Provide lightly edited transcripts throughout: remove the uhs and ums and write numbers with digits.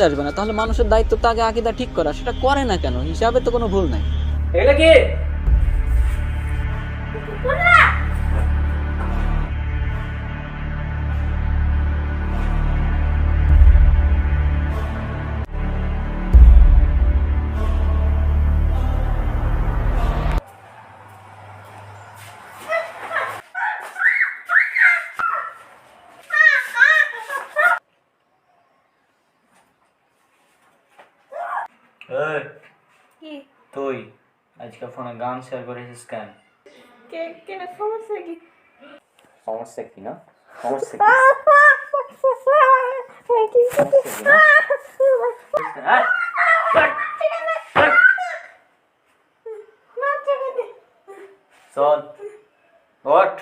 আসবে না, তাহলে মানুষের দায়িত্ব তাকে আকীদা ঠিক করা, সেটা করে না কেন? হিসাবে তো কোনো ভুল নাই। এগুলো কি? এই, কি? তুই আজকে ফোনে গান শেয়ার করেছিস কেন? কেন সমস্যা কি? সমস্যা কি না? সমস্যা কি? কি? সমস্যা কি না? হ্যাঁ? শোন, ওঠ,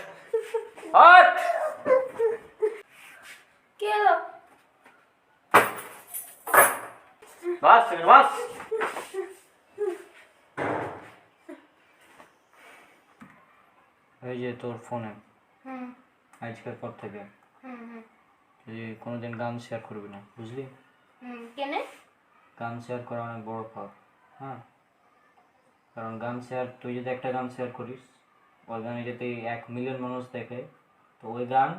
ওঠ! কি হলো? বাস, সেকেন্ড বাস। এই যে তোর ফোনে হুম আজকের পর থেকে হুম হুম তুই কোনোদিন গান শেয়ার করবি না, বুঝলি? কেনে? গান শেয়ার করা অনেক বড় পাপ। হ্যাঁ, কারণ গান শেয়ার, তুই যদি একটা গান শেয়ার করিস, ওই গানে যদি 1 মিলিয়ন মানুষ দেখে, তো ওই গান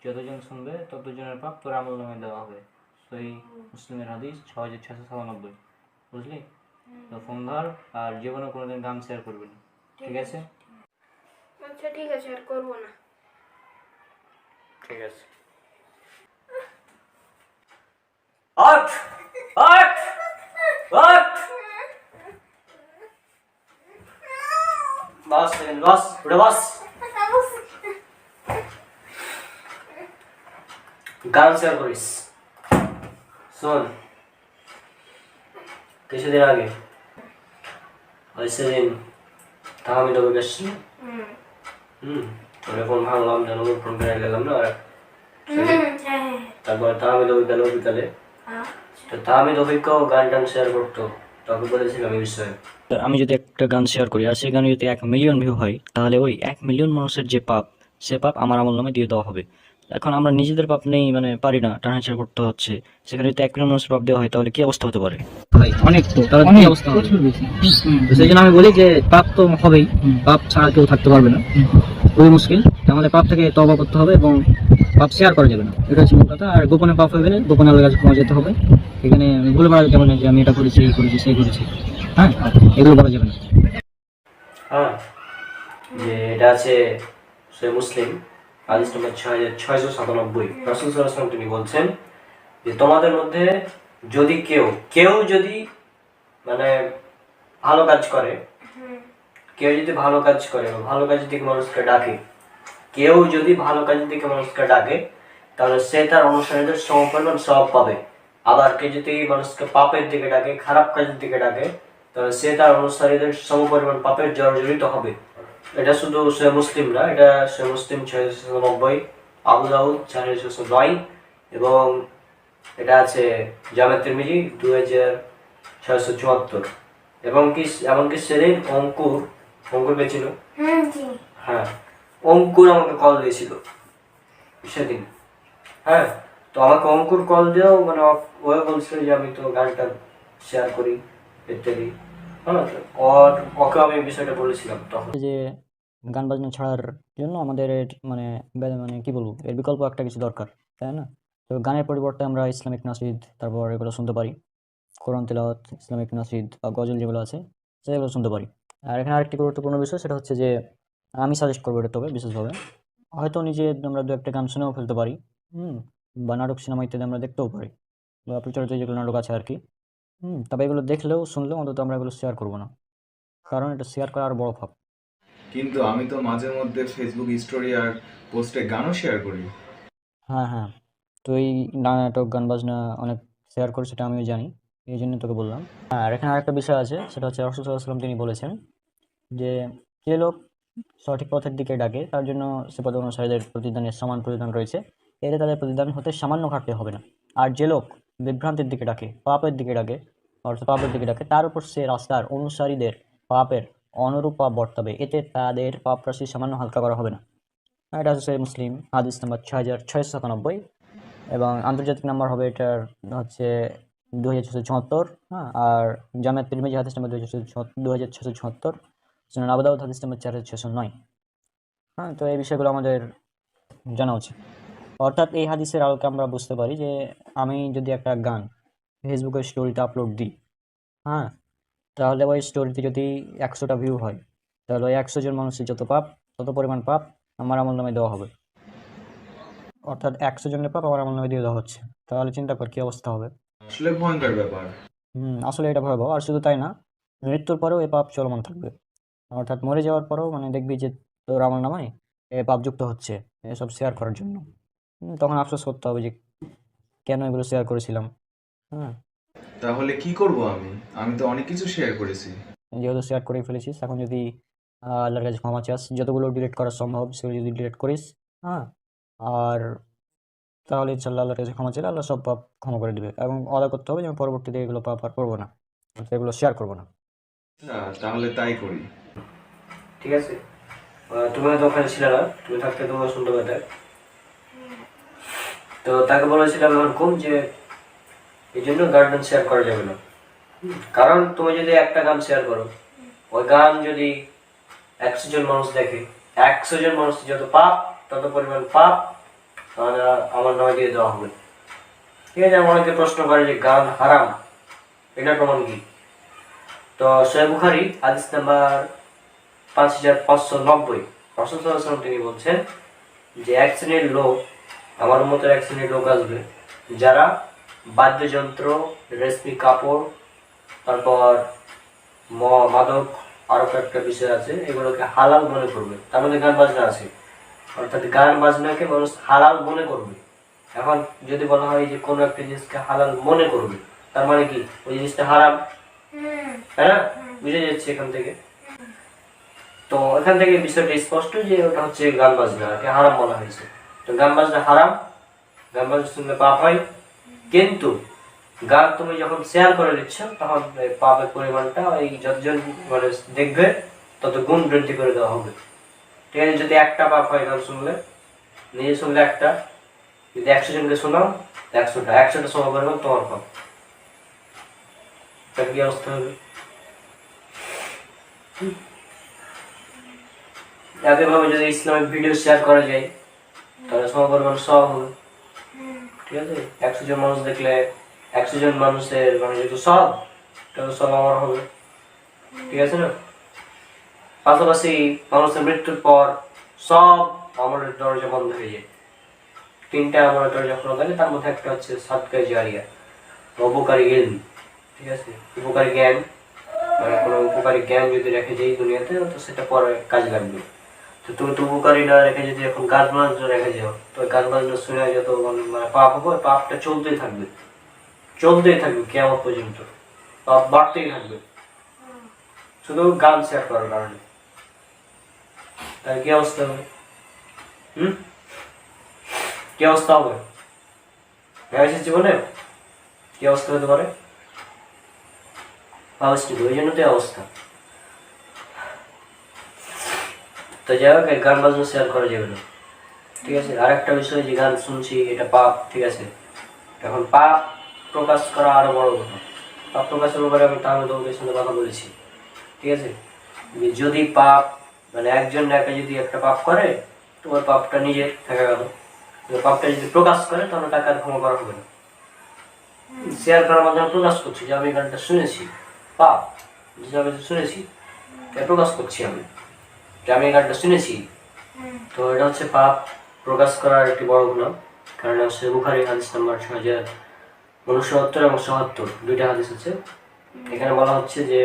যতজন শুনবে ততজনের পাপ তোর আমল নামে দেওয়া হবে। সেই মুসলিমের হাদিস 6697, বুঝলি? তো ফোন ধর, আর জীবনে কোনোদিন গান শেয়ার করবি না, ঠিক আছে? আচ্ছা ঠিক আছে, আর করবো না। ঠিক আছে। আট, আট, আট! বাস, সেকেন্ড বাস, উঠে বাস। গান শেয়ার করিস। শোন, কিছুদিন আগে ওই সেদিন তাহমি দেবো গেছিল। তোর ফোন ভাঙলাম, যেন ফোন করে গেলাম না। তারপর তাহমি দেবো গেল বিকালে, তো তাহমি দেবীকেও গান টান শেয়ার করতো, তোকে বলেছিলাম এই বিষয়ে। আমি যদি একটা গান শেয়ার করি আর সেই গানে যদি 1 মিলিয়ন ভিউ হয়, তাহলে ওই 1 মিলিয়ন মানুষের যে পাপ, সে পাপ আমার আমল নামে দিয়ে দেওয়া হবে। এখন আমরা নিজেদের পাপ নেই, মানে পারি না, টানাহেঁচড়া করতে হচ্ছে, সেখানে যদি 1 মিলিয়ন মানুষের পাপ দেওয়া হয়, তাহলে কি অবস্থা হতে পারে? ভাই অনেক, তো তাহলে কি অবস্থা হবে? তো সেই জন্য আমি বলি যে পাপ তো হবেই, পাপ ছাড়া কেউ থাকতে পারবে না, খুবই মুশকিল। তো আমাদের পাপ থেকে তওবা করতে হবে এবং পাপ শেয়ার করা যাবে না, এটা হচ্ছে মূল কথা। আর গোপনে পাপ হবে না, গোপনে আল্লাহর কাছে ক্ষমা যেতে হবে। এখানে ভুলে বলা যাবে না যে আমি এটা করেছি, এই করেছি, সেই করেছি, হ্যাঁ, এগুলো বলা যাবে না। হ্যাঁ, যে এটা আছে সে মুসলিম হাদিস নম্বর 6697। রাসূল সাল্লাল্লাহু আলাইহি ওয়াসাল্লাম তিনি বলছেন যে তোমাদের মধ্যে যদি কেউ যদি মানে ভালো কাজ করে, কেউ যদি ভালো কাজ করে বা ভালো কাজের দিকে মানুষকে ডাকে, কেউ যদি ভালো কাজের দিকে মানুষকে ডাকে, তাহলে সে তার অনুসারীদের সমপরিমাণ সওয়াব পাবে। আবার কেউ যদি মানুষকে পাপের দিকে ডাকে, খারাপ কাজের দিকে ডাকে, তাহলে সে তার অনুসারীদের সমপরিমাণ পাপের জর্জরিত হবে। এটা শুধু সে মুসলিম না, এটা সে মুসলিম 690, আবু দাউদ 409, এবং এটা আছে জামে তিরমিজি 2674। এবং কি এমনকি সেদিন অঙ্কুর পেয়েছিল। হ্যাঁ, অঙ্কুর আমাকে কল দিয়েছিল সেদিন। হ্যাঁ, তো আমাকে অঙ্কুর কল দিয়েও মানে ও বলছিল যে আমি তো গানটা শেয়ার করি ইত্যাদি। হ্যাঁ, ওকে আমি বিষয়টা বলেছিলাম তখন। যে গান বাজনা ছাড়ার জন্য আমাদের মানে মানে কি বলবো, এর বিকল্প একটা কিছু দরকার, তাই না? তো গানের পরিবর্তে আমরা ইসলামিক নাসিদ, তারপর এগুলো শুনতে পারি, কোরআন তেলাওয়াত, ইসলামিক নাসিদ বা গজল যেগুলো আছে সেগুলো শুনতে পারি। আর এখানে আরেকটি গুরুত্বপূর্ণ বিষয়, সেটা হচ্ছে যে আমি সাজেস্ট করবো এটা, তবে বিশেষভাবে হয়তো নিজে আমরা দু একটা গান শুনেও ফেলতে পারি, বা নাটক সিনেমা ইত্যাদি আমরা দেখতেও পারি, বা প্রচলিত যেগুলো নাটক আছে আর কি। তবে এগুলো দেখলেও শুনলেও অন্তত আমরা এগুলো শেয়ার করবো না, কারণ এটা শেয়ার করা আর বড় পাপ। কিন্তু আমি তো মাঝে মধ্যে ফেসবুক স্টোরি আর পোস্টে গানও শেয়ার করি। হ্যাঁ, হ্যাঁ। তো এই নাটক, গান বাজনা অনেক শেয়ার করে, সেটা আমিও জানি, এই জন্য তোকে বললাম। আর এখানে আরেকটা বিষয় আছে, সেটা হচ্ছে রাসূল সাল্লাল্লাহু আলাইহি ওয়াসাল্লাম তিনি বলেছেন যে যে লোক সঠিক পথের দিকে ডাকে, তার জন্য সে পথ অনুসারীদের প্রতিদানের সমান প্রতিদান রয়েছে, এতে তাদের প্রতিদান হতে সামান্য ঘাটতি হবে না। আর যে লোক বিভ্রান্তির দিকে ডাকে, পাপের দিকে ডাকে, অর্থাৎ পাপের দিকে ডাকে, তার উপর সে রাস্তার অনুসারীদের পাপের অনুরূপ পাপ বর্তাবে, এতে তাদের পাপ রাশি সামান্য হালকা করা হবে না। এটা হচ্ছে মুসলিম হাদিস নাম্বার 6697, এবং আন্তর্জাতিক নাম্বার হবে এটার হচ্ছে 2674, হ্যাঁ, আর জামিয়াত তিরমিজি হাদিস নাম্বার 2674, সুনান আবু দাউদ হাদিস নাম্বার 4609। হ্যাঁ, তো এই বিষয়গুলো আমাদের জানা উচিত। অর্থাৎ এই হাদিসের আলোকে আমরা বুঝতে পারি যে আমি যদি একটা গান ফেসবুকের স্টোরিতে আপলোড দিই, হ্যাঁ, তাহলে ওই স্টোরিতে যদি 100টা ভিউ হয়, তাহলে ওই 100 জন মানুষের যত পাপ, তত পরিমাণ পাপ আমার আমল নামে দেওয়া হবে। অর্থাৎ 100 জনের পাপ আমার আমল নামে দিয়ে দেওয়া হচ্ছে। তাহলে চিন্তা কর কি অবস্থা হবে। আসলে ভয়ঙ্কর ব্যাপার। আসলে এটা ভয়াবহ। আর শুধু তাই না, মৃত্যুর পরেও এই পাপ চলমান থাকবে। অর্থাৎ মরে যাওয়ার পরেও মানে দেখবি যে তোর আমল নামায় এ পাপ যুক্ত হচ্ছে এসব শেয়ার করার জন্য। তখন আফসোস করতে হবে যে কেন এগুলো শেয়ার করেছিলাম। হ্যাঁ, তাহলে কি করব আমি? আমি তো অনেক কিছু শেয়ার করেছি। যেহেতু শেয়ার করে ফেলেছিস, এখন যদি আল্লাহর কাছে ক্ষমা চাস, যতগুলো ডিলিট করা সম্ভব সেগুলো যদি ডিলিট করিস, হ্যাঁ, আর তাহলে ইনশাল্লাহ আল্লাহর কাছে ক্ষমা চাইলে আল্লাহ সব পাপ ক্ষমা করে দিবে। এবং ওয়াদা করতে হবে যে আমি পরবর্তীতে এগুলো পাপ আর করবো না, অর্থাৎ এগুলো শেয়ার করবো না। তাহলে তাই করি। ঠিক আছে, তুমি হয়তো ওখানে ছিলে না, তুমি থাকতে তোমার শুনতে পেতে। তো তাকে বলেছিলাম এরকম যে এই জন্য গান শেয়ার করা যাবে না। কারণ তুমি যদি একটা গান শেয়ার করো, ওই গান যদি 100 জন মানুষ দেখে, 100 জন মানুষ যত পাপ তত পরিমাণ পাপ আমার নামে দিয়ে দেওয়া হবে। ঠিক আছে, অনেকে প্রশ্ন করে যে গান হারাম, এটা প্রমাণ কি? তো সহিহ বুখারী হাদিস নাম্বার 5590, রাসূল সাল্লাল্লাহু আলাইহি ওয়াসাল্লাম তিনি বলছেন যে এক শ্রেণীর লোক, আমার মতো এক শ্রেণীর লোক আসবে যারা বাদ্যযন্ত্র, রেশমি কাপড়, তারপর মাদক, আরো একটা বিষয় আছে, এগুলোকে হালাল মনে করবে। তার মধ্যে গান বাজনা আছে, অর্থাৎ গান বাজনাকে মানুষ হালাল মনে করবে। এখন যদি বলা হয় যে কোনো একটা জিনিসকে হালাল মনে করবে, তার মানে কি ওই জিনিসটা হারাম, তাই না? বুঝে যাচ্ছে এখান থেকে। তো এখান থেকে বিষয়টা স্পষ্ট যে ওটা হচ্ছে গান বাজনাকে হারাম বলা হয়েছে। তো গান বাজনা হারাম, গান বাজনা শুনলে পাপ হয়, কিন্তু গান তুমি যখন শেয়ার করে দিচ্ছ তখন পাপের পরিমাণটা ওই যতজন মানে দেখবে তত গুণ বৃদ্ধি করে দেওয়া হবে। ঠিক আছে, যদি একটা পাপ হয় গান শুনলে, নিজে শুনলে একটা, যদি 100 জনকে শোনাও 100টা সম পরিমাণ তোমার পাপ। তার কি অবস্থা হবে? একইভাবে যদি ইসলামিক ভিডিও শেয়ার করা যায় তাহলে সম পরিমাণ সব হবে। ঠিক আছে, 100 জন মানুষ দেখলে 100 জন মানুষের মানে যেহেতু সব, তাহলে সব আমার হবে। ঠিক আছে না? পাশাপাশি মানুষের মৃত্যুর পর সব আমলের দরজা বন্ধ হয়ে যায়। 3টা আমলের দরজা খোলা থাকে, তার মধ্যে একটা হচ্ছে সাদকা জারিয়া, উপকারী জ্ঞান। ঠিক আছে, উপকারী জ্ঞান মানে কোনো উপকারী জ্ঞান যদি রেখে যাই দুনিয়াতে, তো সেটা পরে কাজে লাগবে। তো তুমি তো উপকারী না রেখে যদি এখন গান বাজনা রেখে যাও, তো গান বাজনা শুনে যত মানে পাপ হবে, পাপটা চলতেই থাকবে কিয়ামত পর্যন্ত, পাপ বাড়তেই থাকবে শুধু গান শেয়ার করার কারণে। তার কি অবস্থা হবে? কি অবস্থা হবে ভেবেছিস জীবনে? কি অবস্থা হতে পারে ভাবছিস? ওই জন্য তো এই অবস্থা। তো যাই হোক, গান বাজনা শেয়ার করা যাবে না। ঠিক আছে, আর একটা বিষয় যে গান শুনছি এটা পাপ। ঠিক আছে, এখন পাপ প্রকাশ করা আরো বড় কথা। পাপ প্রকাশের ব্যাপারে আমি তাহলে তোমাদের সঙ্গে কথা বলেছি। ঠিক আছে, যদি পাপ মানে একজন একা যদি একটা পাপ করে, তোমার পাপটা নিজের থেকে গেল। পাপটা যদি প্রকাশ করে তাহলে তাকে আর ক্ষমা করা হবে না। শেয়ার করার মাধ্যমে প্রকাশ করছি যে আমি গানটা শুনেছি, পাপ যেভাবে শুনেছি প্রকাশ করছি আমি যে আমি গানটা শুনেছি। তো এটা হচ্ছে পাপ প্রকাশ করার একটি বড় গুনাহ। কারণ সহিহ বুখারী হাদিস নাম্বার 6069 এবং 77, 2টা হাদিস আছে। এখানে বলা হচ্ছে যে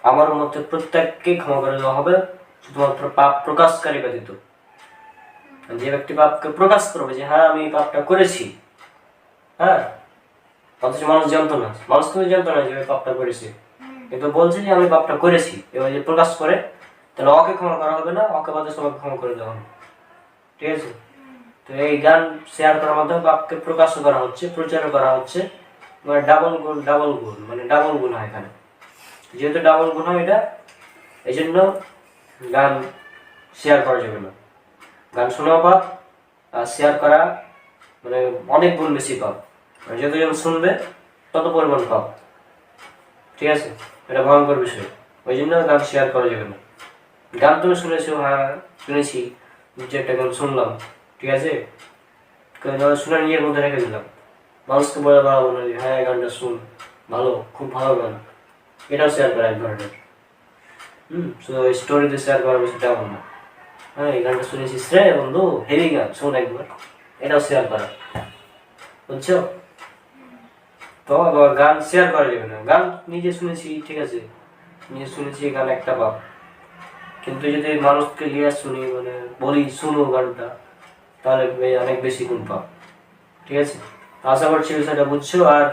আমার মতে প্রত্যেককেই ক্ষমা করে দেওয়া হবে, শুধুমাত্র পাপ প্রকাশকারী ব্যতীত। যে ব্যক্তি পাপকে প্রকাশ করবে যে হ্যাঁ আমি পাপটা করেছি, হ্যাঁ, অথচ মানুষ জানতো না, মানুষ কিন্তু জানতো না যে আমি পাপটা করেছি, কিন্তু বলছে যে আমি পাপটা করেছি, এবার যে প্রকাশ করে, তাহলে ওকে ক্ষমা করা হবে না, ওকে বাদে সবাইকে ক্ষমা করে দেওয়া হবে। ঠিক আছে, তো এই গান শেয়ার করার মাধ্যমে পাপকে প্রকাশ করা হচ্ছে, প্রচার করা হচ্ছে, মানে ডাবল গুণ মানে ডাবল গুণ হয় এখানে। যেহেতু ডাবল গুণ হয় এটা, এই জন্য গান শেয়ার করা যাবে না। গান শোনাও পাপ, আর শেয়ার করা মানে অনেক গুণ বেশি পাপ। মানে যতজন শুনবে তত তত পরিমাণ পাপ। ঠিক আছে, এটা ভয়ঙ্কর বিষয়। ওই জন্য গান শেয়ার করা যাবে না। গান তুমি শুনেছো? হ্যাঁ শুনেছি, দু একটা গান শুনলাম, ঠিক আছে, শুনে নিজের মধ্যে রেখে দিলাম। মানুষকে বলে বাড়াবো না যে হ্যাঁ গানটা শুন, ভালো, খুব ভালো গান, এটাও শেয়ার করা এক ধরনের। স্টোরিতে শেয়ার করা বিষয়টা এমন না। হ্যাঁ এই গানটা শুনেছিস রে বন্ধু, হেভি গান, শোন একবার, এটাও শেয়ার করা, বুঝছো? তো আবার গান শেয়ার করা যাবে না। গান নিজে শুনেছি, ঠিক আছে, নিজে শুনেছি, গান একটা পাপ। কিন্তু যদি মানুষকে লিয়ে শুনি, মানে বলি শুনো গানটা, তাহলে অনেক বেশি গুণ পাপ। ঠিক আছে, আশা করছি বিষয়টা বুঝছো। আর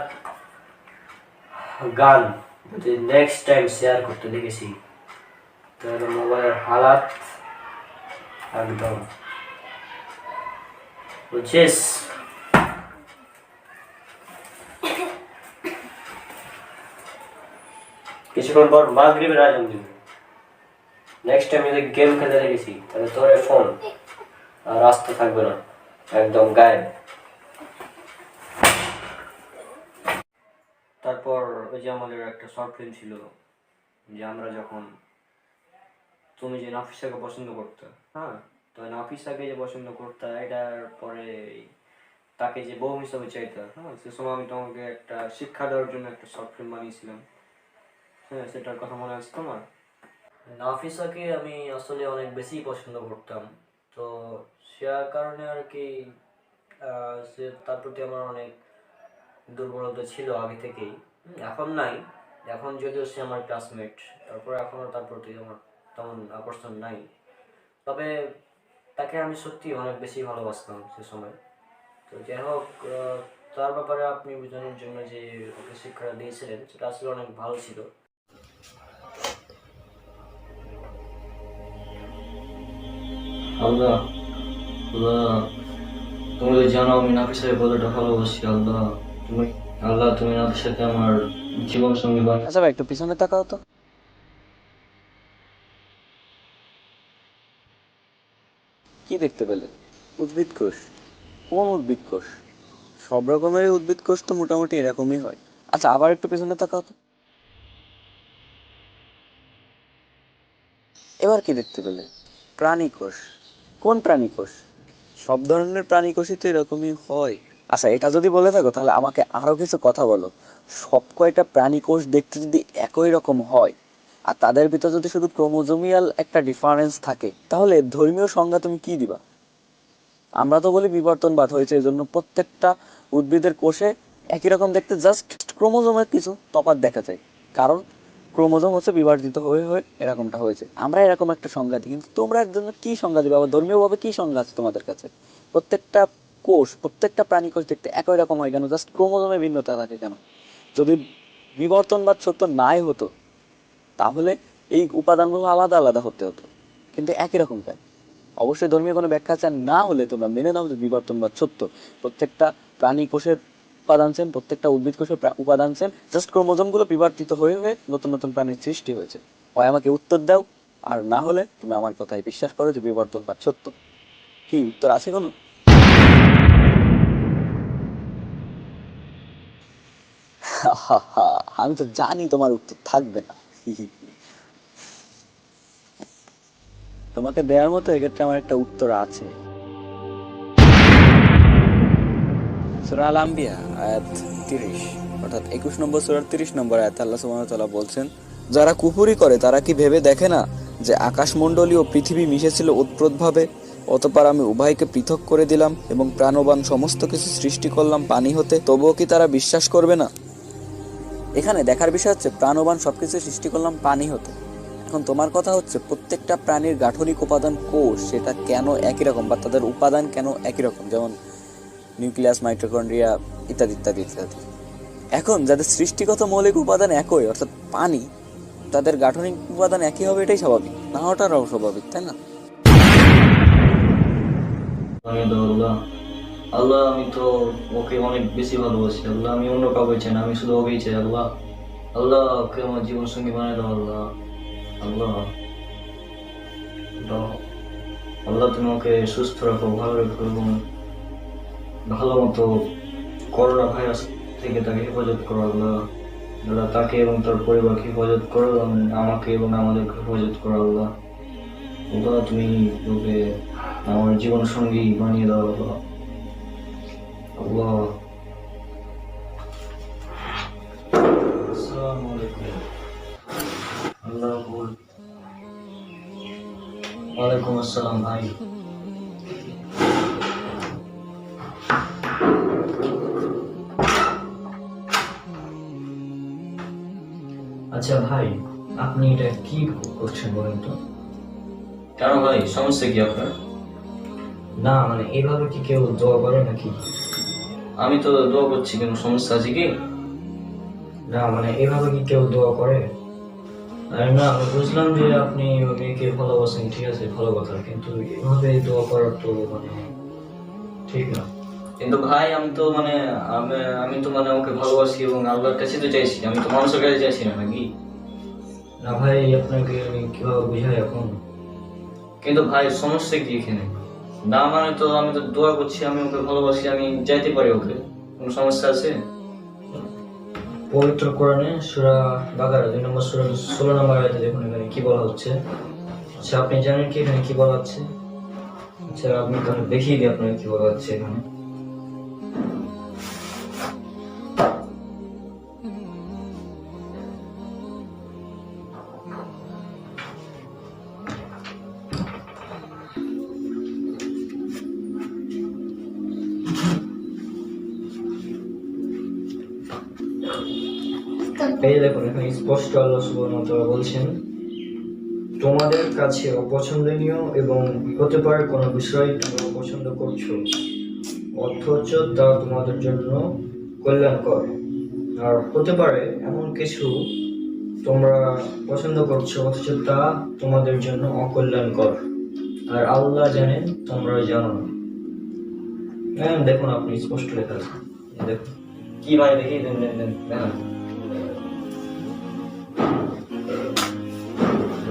গান যদি নেক্সট টাইম শেয়ার করতে দেখেছি, তাহলে মোবাইলের হালাত একদম, বুঝছিস? কিছুক্ষণ পর মাগরিবের আজান দিবে। নেক্সট টাইম যদি গেম খেলে দেখেছি, তাহলে তোর ফোন আর রাস্তা থাকবে না, একদম গায়েব। তারপর ওই যে আমাদের একটা শর্ট ফিল্ম ছিল, যে আমরা যখন, তুমি যে নাফিসাকে পছন্দ করতে, হ্যাঁ, তো নাফিসাকে যে পছন্দ করতে, এটার পরে তাকে যে বউ হিসাবে চাইতে, হ্যাঁ, সে সময় আমি তোমাকে একটা শিক্ষা দেওয়ার জন্য একটা শর্ট ফিল্ম বানিয়েছিলাম। হ্যাঁ, সেটার কথা মনে আছে তোমার? নাফিসাকে আমি আসলে অনেক বেশি পছন্দ করতাম, তো সে কারণে আর কি সে, তার প্রতি আমার অনেক দুর্বলতা ছিল আগে থেকেই। এখন নাই, এখন যদিও সে আমার ক্লাসমেট, তারপর এখনও তার প্রতি আমার তেমন আকর্ষণ নাই। তবে তাকে আমি সত্যি অনেক বেশি ভালোবাসতাম সে সময়। তো যাই হোক, তার ব্যাপারে আপনি বোঝানোর জন্য যে ওকে শিক্ষাটা দিয়েছিলেন, সেটা আসলে অনেক ভালো ছিল। আল্লাহ, আল্লাহ, তুমি তো জানো আমি নাফিসাকে কতটা ভালোবাসি। আল্লাহ তুমি, আল্লাহ তুমি নাফিসাকে আমার জীবন সঙ্গী বানিয়ে। আচ্ছা ভাই, একটু পিছনে তাকাও তো। কি দেখতে পেলে? উদ্ভিদ কোষ? কোন উদ্ভিদ কোষ? সব রকমের উদ্ভিদ কোষ তো মোটামুটি এরকমই হয়। আচ্ছা, আবার একটু পেছনে তাকাও তো। এবার কি দেখতে পেলে? প্রাণী কোষ? কোন প্রাণী কোষ? সব ধরনের প্রাণী কোষই তো এরকমই হয়। আচ্ছা, এটা যদি বলে থাকো তাহলে আমাকে আরো কিছু কথা বলো। সব কয়টা প্রাণী কোষ দেখতে যদি একই রকম হয়, আর তাদের ভিতর যদি শুধু ক্রোমোজোমিয়াল একটা ডিফারেন্স থাকে, তাহলে ধর্মীয় সংজ্ঞা তুমি কি দিবা? আমরা তো বলি বিবর্তনবাদ হয়েছে, এই জন্য প্রত্যেকটা উদ্ভিদের কোষে একই রকম দেখতে, জাস্ট ক্রোমোজোমের কিছু তফাৎ দেখা যায়। কারণ ক্রোমোজোম হচ্ছে বিভাজিত হয়ে হয়ে এরকমটা হয়েছে। আমরা এরকম একটা সংজ্ঞা দিই, কিন্তু তোমরা এর জন্য কি সংজ্ঞা দিবে? আবার ধর্মীয়ভাবে কি সংজ্ঞা আছে তোমাদের কাছে? প্রত্যেকটা কোষ, প্রত্যেকটা প্রাণী কোষ দেখতে একই রকম হয় কেন? জাস্ট ক্রোমোজোমে ভিন্নতা থাকে কেন? যদি বিবর্তনবাদ সত্য নাই হতো, তাহলে এই উপাদানগুলো আলাদা আলাদা হতে হতো, কিন্তু একই রকম কেন? অবশ্যই ধর্মীয় কোনো ব্যাখ্যা চান না হলে তোমরা মেনে নাও যে বিবর্তনবাদ সত্য। প্রত্যেকটা প্রাণী কোষের উপাদান সেম, প্রত্যেকটা উদ্ভিদ কোষের উপাদান সেম, জাস্ট ক্রোমোজোম গুলো বিবর্তিত হয়ে হয়ে নতুন নতুন প্রাণীর সৃষ্টি হয়েছে। হয় আমাকে উত্তর দাও, আর না হলে তুমি আমার কথায় বিশ্বাস করো যে বিবর্তনবাদ সত্য। কি উত্তর আছে কোনো? আমি তো জানি তোমার উত্তর থাকবে না। তোমাকে দেওয়ার মতো এক্ষেত্রে আমার একটা উত্তর আছে। সূরা আল আম্বিয়া আয়াত 30, অর্থাৎ 21 নম্বর সূরার 30 নম্বর আয়াতে আল্লাহ সুবহানাহু ওয়া তাআলা বলছেন, যারা কুফরি করে তারা কি ভেবে দেখে না যে আকাশমণ্ডলী ও পৃথিবী মিশেছিল ওতপ্রোতভাবে, অতঃপর আমি উভয়কে পৃথক করে দিলাম এবং প্রাণবান সমস্ত কিছু সৃষ্টি করলাম পানি হতে, তবুও কি তারা বিশ্বাস করবে না? এখানে দেখার বিষয় হচ্ছে প্রাণবান সবকিছু সৃষ্টি করলাম পানি হতে। এখন তোমার কথা হচ্ছে প্রত্যেকটা প্রাণীর গাঠনিক উপাদান কোষ, সেটা কেন একই রকম, বা তাদের উপাদান কেন একই রকম, যেমন নিউক্লিয়াস, মাইটোকন্ড্রিয়া ইত্যাদি ইত্যাদি ইত্যাদি। এখন যাদের সৃষ্টিগত মৌলিক উপাদান একই, অর্থাৎ পানি, তাদের গাঠনিক উপাদান একই হবে, এটাই স্বাভাবিক, না হওয়াটাও স্বাভাবিক, তাই না? আল্লাহ, আল্লাহ আমি তো ওকে অনেক বেশি ভালোবাসি। আল্লাহ আমি অন্য কাউকে চাই না, আমি শুধু ওকেই চাই। আল্লাহ, আল্লাহ ওকে আমার জীবন সঙ্গী বানিয়ে দাও। আল্লাহ, আল্লাহ দাও। আল্লাহ তুমি ওকে সুস্থ রাখো, ভালো রাখো, এবং ভালো মতো করোনা ভাইরাস থেকে তাকে হেফাজত করো আল্লাহ। আল্লাহ তাকে এবং তার পরিবারকে হেফাজত করো এবং আমাকে এবং আমাদেরকে হেফাজত করো আল্লাহ। আল্লাহ তুমি ওকে আমার জীবন সঙ্গী বানিয়ে দাও আল্লাহ। আল্লাহ। আসসালামু আলাইকুম। আল্লাহ কবুল। ওয়ালাইকুম আসসালাম ভাই। আচ্ছা ভাই, আপনি এটা কি করছেন বলেন তো? কেন ভাই, সমস্যা কি আপনার? না মানে এইভাবে কি কেউ দোয়া করে নাকি? আমি তো দোয়া করছি, কিন্তু সমস্যা আছে কি? না মানে এভাবে কি কেউ দোয়া করে? আরে না, আমি বুঝলাম যে আপনি ওই মেয়েকে ভালোবাসেন, ঠিক আছে, ভালো কথা, কিন্তু এভাবে দোয়া করার তো মানে ঠিক না। কিন্তু ভাই আমি তো মানে আমি তো মানে ওকে ভালোবাসি এবং আল্লাহর কাছে তো চাইছি, আমি তো মানুষের কাছে চাইছি না নাকি? না ভাই, আপনাকে আমি কিভাবে বুঝাই এখন? কিন্তু ভাই সমস্যা কি এখানে? না মানে তো আমি তো দোয়া করছি, আমি ওকে ভালোবাসি, আমি যাইতে পারি ওকে, কোনো সমস্যা আছে? পবিত্র কোরআনে সূরা বাকারা 2 নম্বর সূরা 16 নম্বর আয়াতে দেখুন এখানে কি বলা হচ্ছে। আচ্ছা আপনি জানেন কি এখানে কি বলা হচ্ছে? আচ্ছা আপনি তাহলে দেখিয়ে দিই আপনাকে কি বলা হচ্ছে এখানে। এই দেখুন এখানে স্পষ্ট আল্লাহ সুবহানাহু ওয়া তাআলা বলছেন, তোমাদের কাছে অপছন্দনীয় এবং হতে পারে কোনো বিষয় তোমরা অপছন্দ করছো, অথচ তা তোমাদের জন্য কল্যাণকর। আর হতে পারে এমন কিছু তোমরা পছন্দ করছো, অথচ তা তোমাদের জন্য অকল্যাণকর। আর আল্লাহ জানেন, তোমরা জানো না। হ্যাঁ দেখুন, আপনি স্পষ্ট লেখা আছে, দেখুন। কি ভাই দেখি দেন দেন দেন দেখান।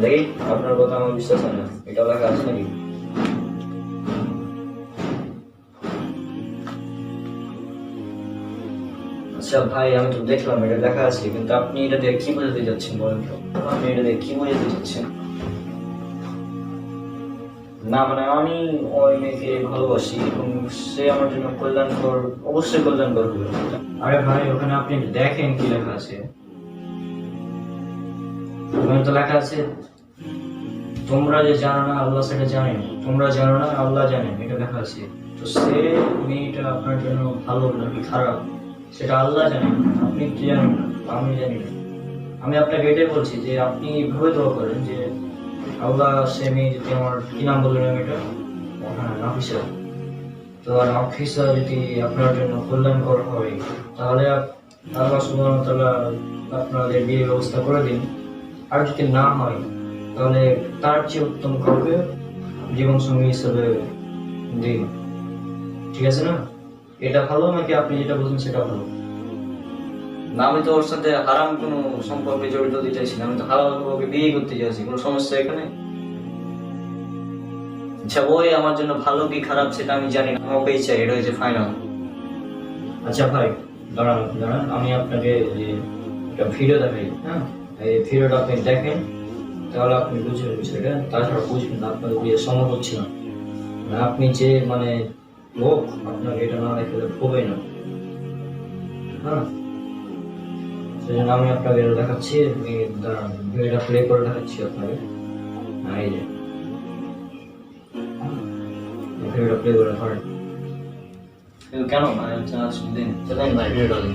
দেখি আপনার কথা আমার বিশ্বাস হয় না, এটা লেখা আছে নাকি? আচ্ছা ভাই, আমি তো দেখলাম এটা লেখা আছে, কিন্তু আপনি এটা দিয়ে কি বোঝাতে যাচ্ছেন বলেন তো? আপনি এটা দিয়ে কি বোঝাতে চাচ্ছেন? না মানে আমি ওই মেয়েকে ভালোবাসি এবং সে আমার জন্য কল্যাণকর, অবশ্যই কল্যাণকর হবে। আরে ভাই ওখানে আপনি দেখেন কি লেখা আছে। ওখানে তো লেখা আছে, তোমরা যে জানো না আল্লাহ সেটা জানেন, তোমরা জানো না আল্লাহ জানেন, এটা লেখা আছে। তো সে মেয়েটা আপনার জন্য ভালো নাকি খারাপ সেটা আল্লাহ জানেন, আপনি কি জানেন না, আমি জানি না। আমি আপনাকে এটাই বলছি যে আপনি এভাবে দোয়া করেন যে আল্লাহ সে মেয়ে যদি আমার কি নাম বললেন এটা? হ্যাঁ নাফিসা। তো নাফিসা যদি আপনার জন্য কল্যাণকর হয় তাহলে আল্লাহ সুবহানাহু ওয়া তাআলা আপনাদের বিয়ের ব্যবস্থা করে দিন। আর যদি না হয় তাহলে তার চেয়ে উত্তম কাউকে জীবন সঙ্গী হিসেবে দিন, ঠিক আছে না? এটা ভালো নাকি আপনি যেটা বলছেন সেটা ভালো? না আমি তো ওর সাথে হারাম কোনো সম্পর্কে জড়িত হতে চাইছি না, আমি তো হালাল ওকে বিয়ে করতে চাইছি, কোনো সমস্যা এখানে? আচ্ছা ওই আমার জন্য ভালো কি খারাপ সেটা আমি জানি না, আমি ওকেই চাই, এটা হচ্ছে ফাইনাল। আচ্ছা ভাই দাঁড়ান দাঁড়ান, আমি আপনাকে যে একটা ভিডিও দেখাই, হ্যাঁ এই ভিডিওটা আপনি দেখেন, তাহলে আপনি বুঝবেন বিষয়টা, তাছাড়া বুঝবেন না, আপনাদের বিয়ে সম্ভব হচ্ছে না। মানে আপনি যে মানে লোক, আপনাকে এটা না দেখলে হবে না, হ্যাঁ সেই জন্য আমি আপনাকে এটা দেখাচ্ছি, দাঁড়ান ভিডিওটা প্লে করে দেখাচ্ছি আপনাকে। হ্যাঁ এই যে ভিডিওটা প্লে করে ধরেন। কেন মানে দিন চলেন ভাই ভিডিওটা দিন।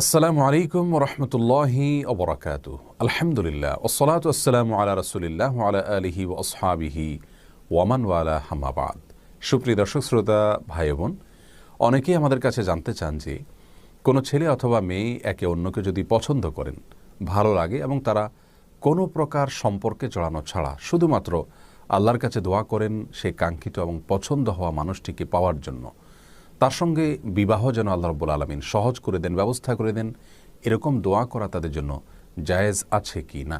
আসসালামু আলাইকুম ওরহমতুল্লাহি ওবরাকাতু। আলহামদুলিল্লাহ ওসসালাতু ওয়াসসালামু আলা রাসূলিল্লাহ ওয়া আলা আলিহি ওয়া আসহাবিহি ওয়া মান ওয়ালা, আম্মা বাদ। সুপ্রিয় দর্শক শ্রোতা ভাই বোন, অনেকেই আমাদের কাছে জানতে চান যে কোনো ছেলে অথবা মেয়ে একে অন্যকে যদি পছন্দ করেন, ভালো লাগে এবং তারা কোনো প্রকার সম্পর্কে জড়ানো ছাড়া শুধুমাত্র আল্লাহর কাছে দোয়া করেন সেই কাঙ্ক্ষিত এবং পছন্দ হওয়া মানুষটিকে পাওয়ার জন্য, তার সঙ্গে বিবাহ যেন আল্লাহ রাব্বুল আলামিন সহজ করে দেন, ব্যবস্থা করে দেন, এরকম দোয়া করা তাদের জন্য জায়েজ আছে কি না?